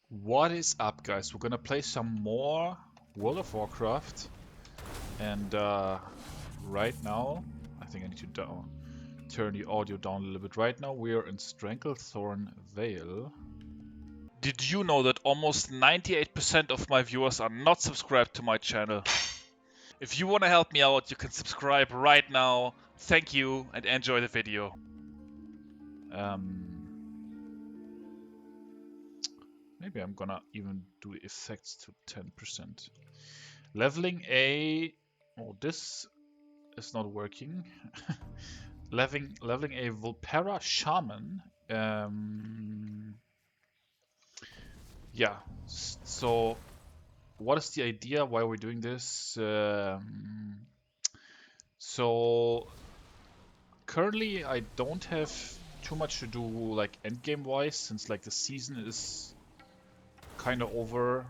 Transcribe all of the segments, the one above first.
What is up, guys? We're gonna play some more World of Warcraft, and right now, I think I need to turn the audio down a little bit. Right now, we are in Stranglethorn Vale. Did you know that almost 98% of my viewers are not subscribed to my channel? If you want to help me out, you can subscribe right now. Thank you, and enjoy the video. Maybe I'm gonna even do effects to 10%. Leveling a... Oh, this is not working. leveling a Volpera Shaman. Yeah, so what is the idea why we're doing this? So currently I don't have too much to do like endgame wise, since like the season is kind of over,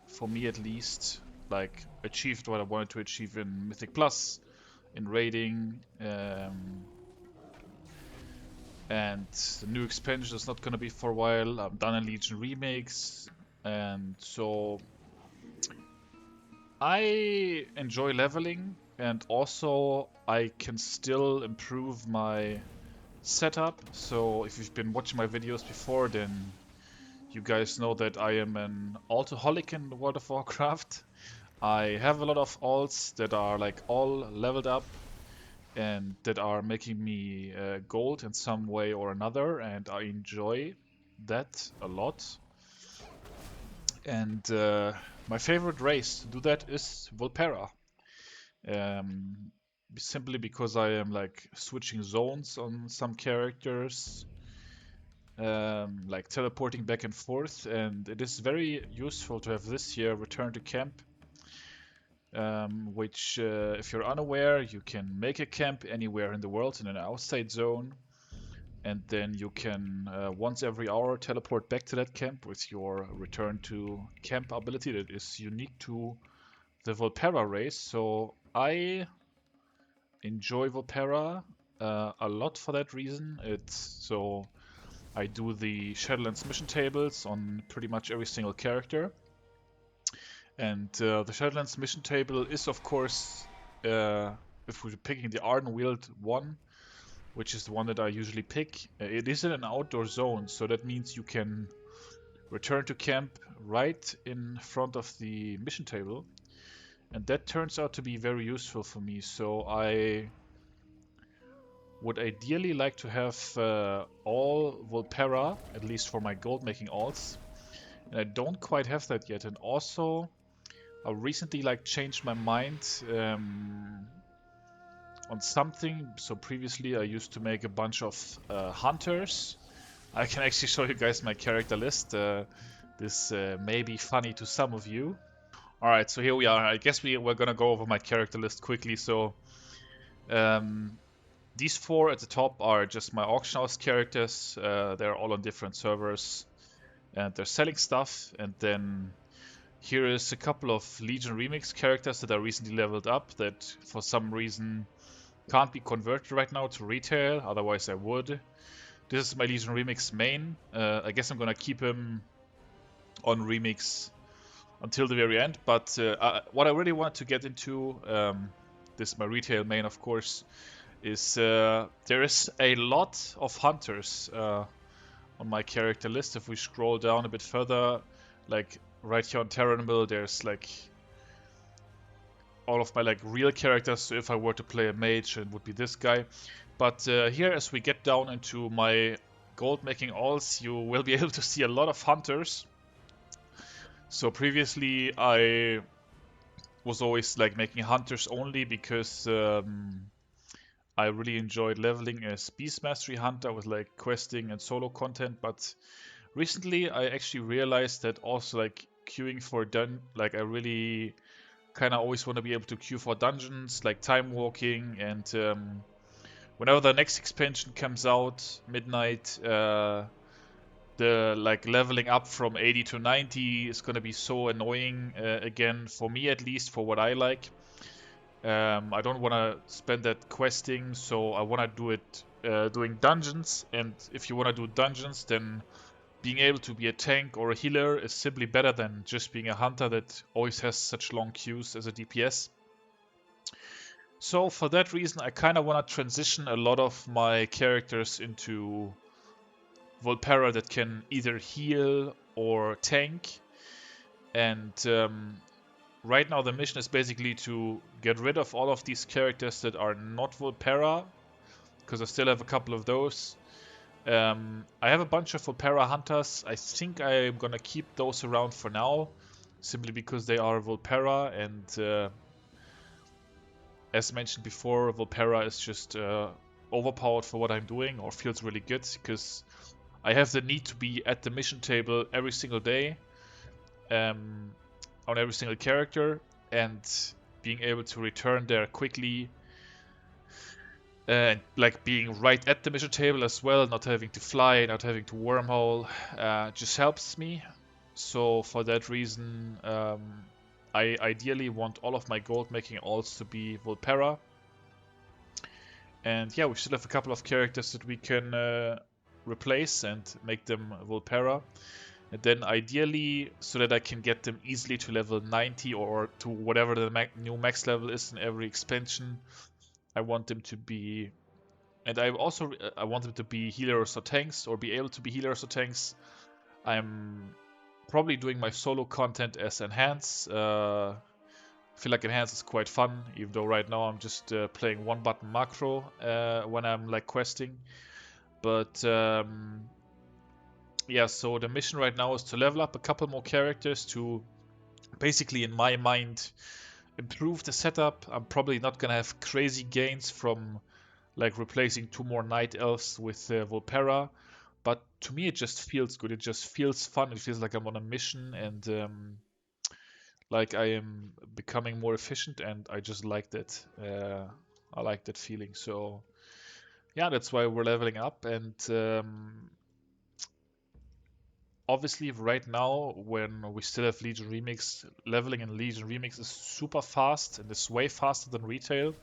for me at least. Like achieved what I wanted to achieve in Mythic Plus, in raiding, and the new expansion is not gonna be for a while. I'm done in Legion remakes, and so I enjoy leveling, and also I can still improve my setup. So if you've been watching my videos before, then you guys know that I am an altoholic in World of Warcraft. I have a lot of alts that are like all leveled up and that are making me gold in some way or another, and I enjoy that a lot. And my favorite race to do that is Volpera. Um, Simply because I am like switching zones on some characters, like teleporting back and forth, and it is very useful to have this here Return to Camp, which, if you're unaware, you can make a camp anywhere in the world in an outside zone, and then you can once every hour teleport back to that camp with your Return to Camp ability that is unique to the Volpera race. So I enjoy Volpera a lot for that reason. So I do the Shadowlands mission tables on pretty much every single character. And the Shadowlands mission table is, of course, if we're picking the Ardenweald one, which is the one that I usually pick, it is in an outdoor zone, so that means you can return to camp right in front of the mission table. And that turns out to be very useful for me, so I would ideally like to have all Volpera, at least for my gold making alts. And I don't quite have that yet. And also, I recently like changed my mind on something. So previously I used to make a bunch of hunters. I can actually show you guys my character list. This may be funny to some of you. Alright, so here we are. I guess we're gonna go over my character list quickly. So these four at the top are just my auction house characters. They're all on different servers and they're selling stuff. And then here is a couple of Legion Remix characters that I recently leveled up that for some reason can't be converted right now to retail, otherwise I would. This is my Legion Remix main. I guess I'm gonna keep him on Remix until the very end, but what I really want to get into, this is my retail main of course, is there is a lot of hunters on my character list. If we scroll down a bit further, like right here on Terranville, there's like all of my like real characters. So if I were to play a mage, it would be this guy. But here, as we get down into my gold making alls, you will be able to see a lot of hunters. So previously I was always like making hunters only because I really enjoyed leveling as Beast Mastery Hunter with like questing and solo content. But recently I actually realized that also like queuing for like I really kind of always want to be able to queue for dungeons, like time walking, and whenever the next expansion comes out, midnight, the like leveling up from 80 to 90 is gonna be so annoying again, for me at least, for what I like. I don't want to spend that questing, so I want to do it doing dungeons. And if you want to do dungeons, then being able to be a tank or a healer is simply better than just being a hunter that always has such long queues as a DPS. So for that reason, I kind of want to transition a lot of my characters into Volpera that can either heal or tank. And right now the mission is basically to get rid of all of these characters that are not Volpera, because I still have a couple of those. I have a bunch of Volpera hunters. I think I'm gonna keep those around for now, simply because they are Volpera, and as mentioned before, Volpera is just overpowered for what I'm doing, or feels really good, because I have the need to be at the mission table every single day, on every single character, and being able to return there quickly, like being right at the mission table as well, not having to fly, not having to wormhole, just helps me. So for that reason, I ideally want all of my gold making alts to be Volpera. And yeah, we still have a couple of characters that we can replace and make them Volpera. And then ideally, so that I can get them easily to level 90 or to whatever the new max level is in every expansion, I want them to be, and I want them to be healers or tanks, or be able to be healers or tanks. I'm probably doing my solo content as Enhance. I feel like Enhance is quite fun, even though right now I'm just playing one button macro when I'm like questing. But yeah, so the mission right now is to level up a couple more characters to basically, in my mind, improve the setup. I'm probably not gonna have crazy gains from like replacing 2 more Night Elves with Volpera, but to me it just feels good. It just feels fun. It feels like I'm on a mission, and like I am becoming more efficient, and I just like that. I like that feeling. So yeah, that's why we're leveling up, and obviously right now when we still have Legion Remix, leveling in Legion Remix is super fast, and it's way faster than retail.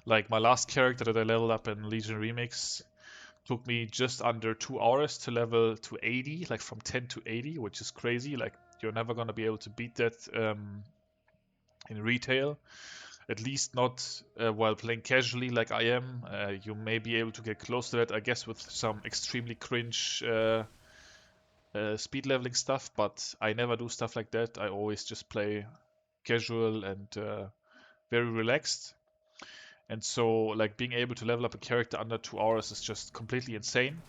Like my last character that I leveled up in Legion Remix took me just under 2 hours to level to 80, like from 10 to 80, which is crazy. Like you're never gonna be able to beat that in retail, at least not while playing casually like I am. You may be able to get close to that, I guess, with some extremely cringe speed leveling stuff, but I never do stuff like that. I always just play casual and very relaxed. And so, like, being able to level up a character under 2 hours is just completely insane.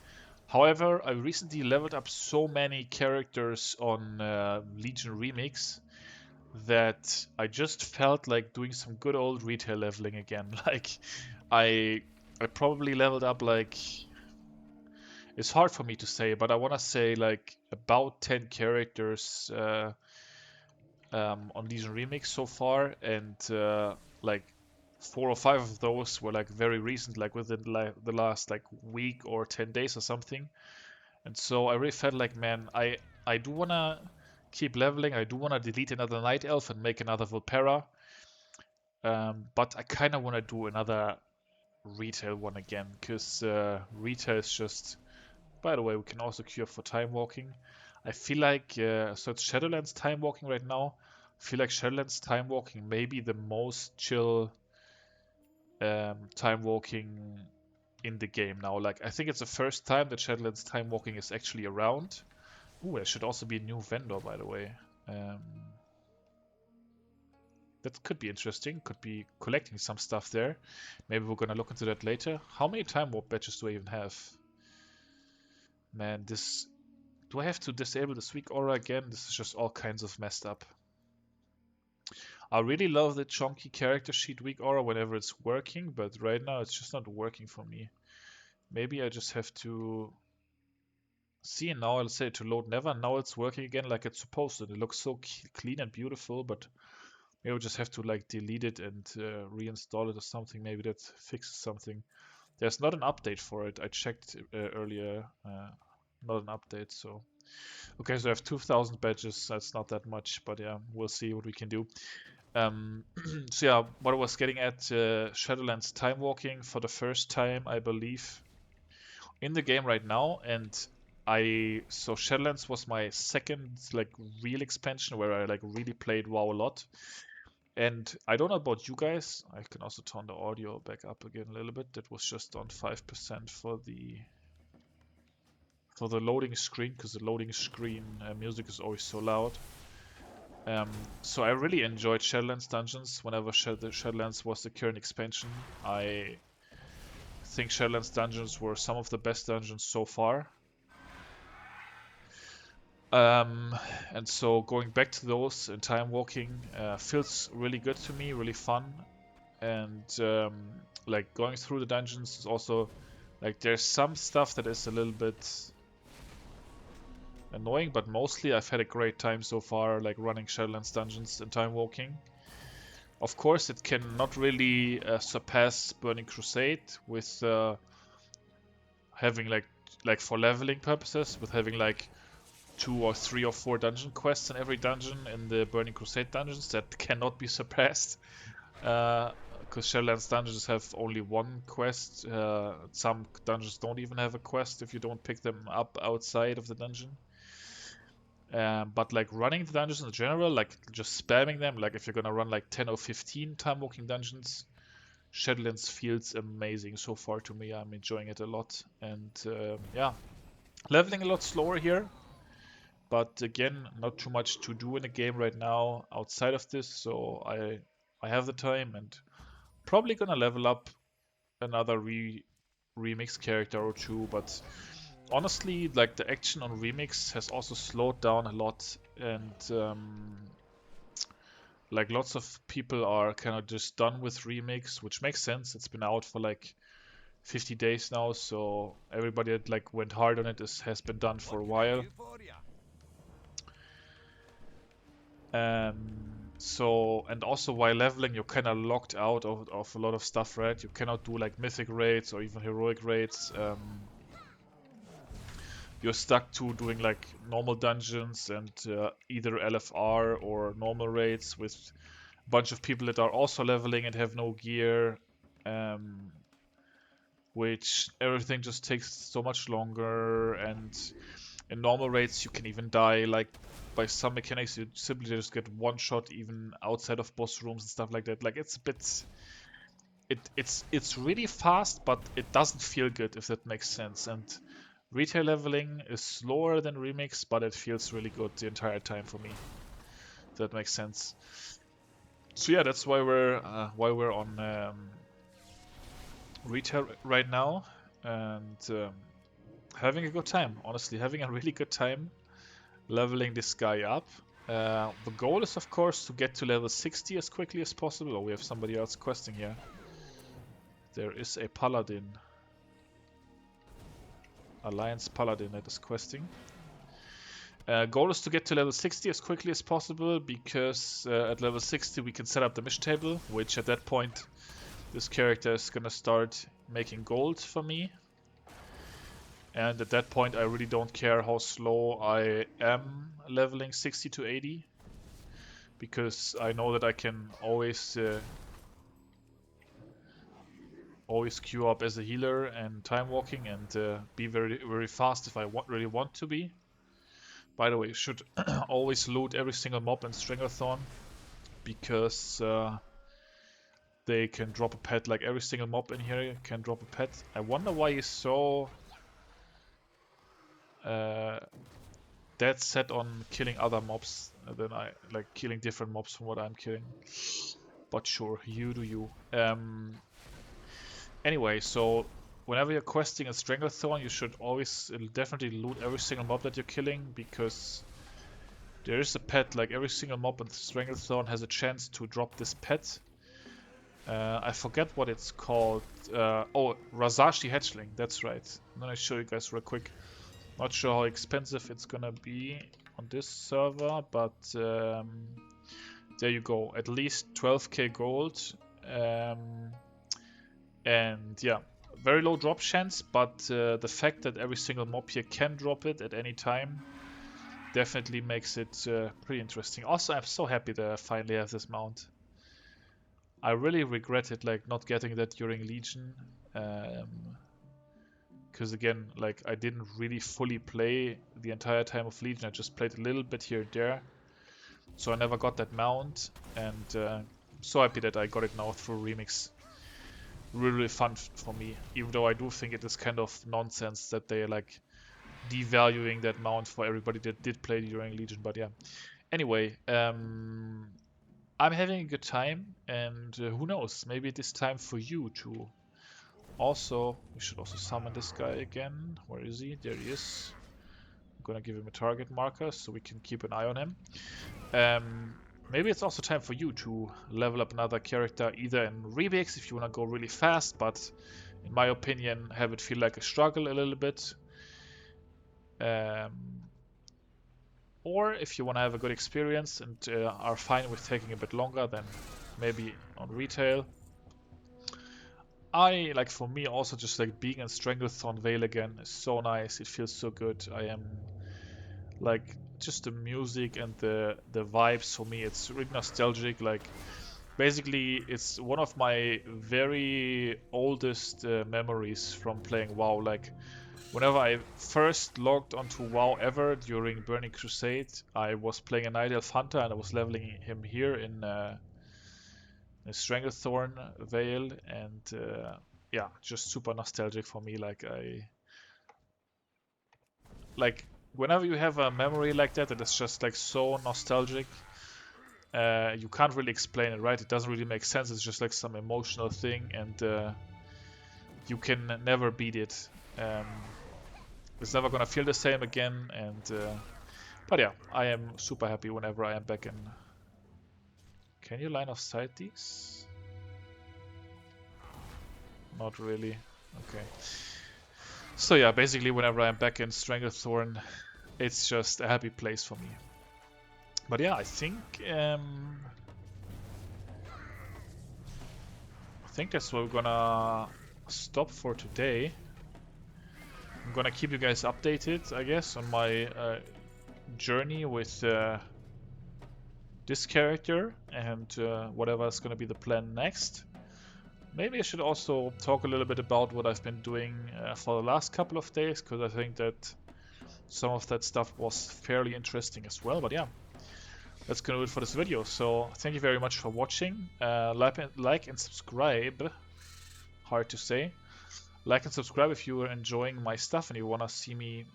However, I recently leveled up so many characters on Legion Remix that I just felt like doing some good old retail leveling again. Like, I I probably leveled up like, it's hard for me to say, but I want to say like about 10 characters on Legion Remix so far, and like 4 or 5 of those were like very recent, like within the last like week or 10 days or something. And so I really felt like, man, I do wanna keep leveling. I do wanna delete another Night Elf and make another Volpera. But I kind of want to do another retail one again, because retail is just. By the way, we can also cure for time walking. I feel like so it's Shadowlands time walking right now. I feel like Shadowlands time walking may be the most chill time walking in the game now. Like I think it's the first time that Shadowlands time walking is actually around. Ooh, there should also be a new vendor, by the way. Um, that could be interesting. Could be collecting some stuff there. Maybe we're gonna look into that later. How many time warp badges do I even have? Man, this. Do I have to disable this weak aura again? This is just all kinds of messed up. I really love the chunky character sheet weak aura whenever it's working, but right now it's just not working for me. Maybe I just have to see, now I'll say to load never. Now it's working again like it's supposed to. It looks so clean and beautiful, but maybe I'll just have to like delete it and reinstall it or something. Maybe that fixes something. There's not an update for it. I checked earlier. Not an update, so. Okay, so I have 2,000 badges. That's not that much, but yeah, we'll see what we can do. So yeah, what I was getting at, Shadowlands time walking for the first time, I believe, in the game right now, and So Shadowlands was my second like real expansion where I like really played WoW a lot. And I don't know about you guys. I can also turn the audio back up again a little bit. That was just on 5% for the loading screen, because the loading screen music is always so loud. So I really enjoyed Shadowlands Dungeons whenever Shadowlands was the current expansion. I think Shadowlands Dungeons were some of the best dungeons so far. And so going back to those and time walking feels really good to me, really fun. And like going through the dungeons is also like there's some stuff that is a little bit annoying, but mostly I've had a great time so far, like running Shadowlands dungeons and time walking. Of course, it can not really surpass Burning Crusade with having like for leveling purposes, with having like 2 or 3 or 4 dungeon quests in every dungeon in the Burning Crusade dungeons. That cannot be surpassed. Because Shadowlands dungeons have only one quest. Some dungeons don't even have a quest if you don't pick them up outside of the dungeon. But like running the dungeons in general, like just spamming them, like if you're gonna run like 10 or 15 time walking dungeons, Shadowlands feels amazing so far to me. I'm enjoying it a lot. And yeah, leveling a lot slower here. But again, not too much to do in the game right now outside of this, so I have the time and probably gonna level up another remix character or two. But honestly, like the action on remix has also slowed down a lot, and like lots of people are kind of just done with remix, which makes sense. It's been out for like 50 days now, so everybody that like went hard on it has been done for a while. So, and also while leveling, you're kind of locked out of a lot of stuff, right? You cannot do like mythic raids or even heroic raids. You're stuck to doing like normal dungeons and either LFR or normal raids with a bunch of people that are also leveling and have no gear. Which everything just takes so much longer, and in normal raids you can even die like by some mechanics. You simply just get one shot even outside of boss rooms and stuff like that. Like it's a bit, it's really fast, but it doesn't feel good, if that makes sense. And retail leveling is slower than remix, but it feels really good the entire time for me, if that makes sense. So yeah, that's why we're on retail right now, and having a good time. Honestly, having a really good time leveling this guy up. The goal is, of course, to get to level 60 as quickly as possible. Oh, we have somebody else questing here. There is a paladin. Alliance paladin that is questing. Goal is to get to level 60 as quickly as possible, because at level 60 we can set up the mission table, which at that point this character is gonna start making gold for me. And at that point I really don't care how slow I am leveling 60 to 80, because I know that I can always queue up as a healer and time walking and be very very fast if I really want to be. By the way, you should always loot every single mob in Stranglethorn, because they can drop a pet. Like every single mob in here can drop a pet. I wonder why he's so dead set on killing other mobs than I like killing different mobs from what I'm killing. But sure, you do you. Anyway, so whenever you're questing a Stranglethorn, you should always definitely loot every single mob that you're killing, because there is a pet. Like every single mob in Stranglethorn has a chance to drop this pet. I forget what it's called. Oh, Razashi Hatchling, that's right. I'm gonna show you guys real quick. Not sure how expensive it's gonna be on this server, but there you go. At least 12k gold. And yeah, very low drop chance, but the fact that every single mob here can drop it at any time definitely makes it pretty interesting. Also, I'm so happy that I finally have this mount. I really regretted like not getting that during Legion, because because again, like I didn't really fully play the entire time of Legion. I just played a little bit here and there, so I never got that mount, and I'm so happy that I got it now through Remix. Really, really fun for me, even though I do think it is kind of nonsense that they're like devaluing that mount for everybody that did play during Legion. But yeah, anyway, I'm having a good time, and who knows, maybe it is time for you to also. We should also summon this guy again. Where is he? There he is. I'm gonna give him a target marker so we can keep an eye on him. Maybe it's also time for you to level up another character, either in Rebix if you want to go really fast, but in my opinion, have it feel like a struggle a little bit. Or if you want to have a good experience and are fine with taking a bit longer, then maybe on retail. Like, for me, also just like being in Stranglethorn Vale again is so nice. It feels so good. I am like, just the music and the vibes for me, it's really nostalgic. Like, basically, it's one of my very oldest memories from playing WoW. Like, whenever I first logged onto WoW ever during Burning Crusade, I was playing a Night Elf Hunter and I was leveling him here in Stranglethorn Vale, and yeah, just super nostalgic for me. Like whenever you have a memory like that is just like so nostalgic, you can't really explain it, right? It doesn't really make sense. It's just like some emotional thing, and you can never beat it. It's never gonna feel the same again, and but yeah, I am super happy whenever I am back in. Can you line of sight these? Not really. Okay. So yeah, basically whenever I'm back in Stranglethorn, it's just a happy place for me. But yeah, I think that's where we're gonna stop for today. I'm gonna keep you guys updated, I guess, on my journey with this character and whatever is gonna be the plan next. Maybe I should also talk a little bit about what I've been doing for the last couple of days, because I think that some of that stuff was fairly interesting as well. But yeah, that's gonna do it for this video. So thank you very much for watching. Like and subscribe. Hard to say. Like and subscribe if you are enjoying my stuff and you wanna see me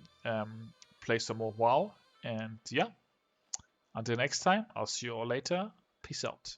play some more WoW. And yeah, until next time, I'll see you all later. Peace out.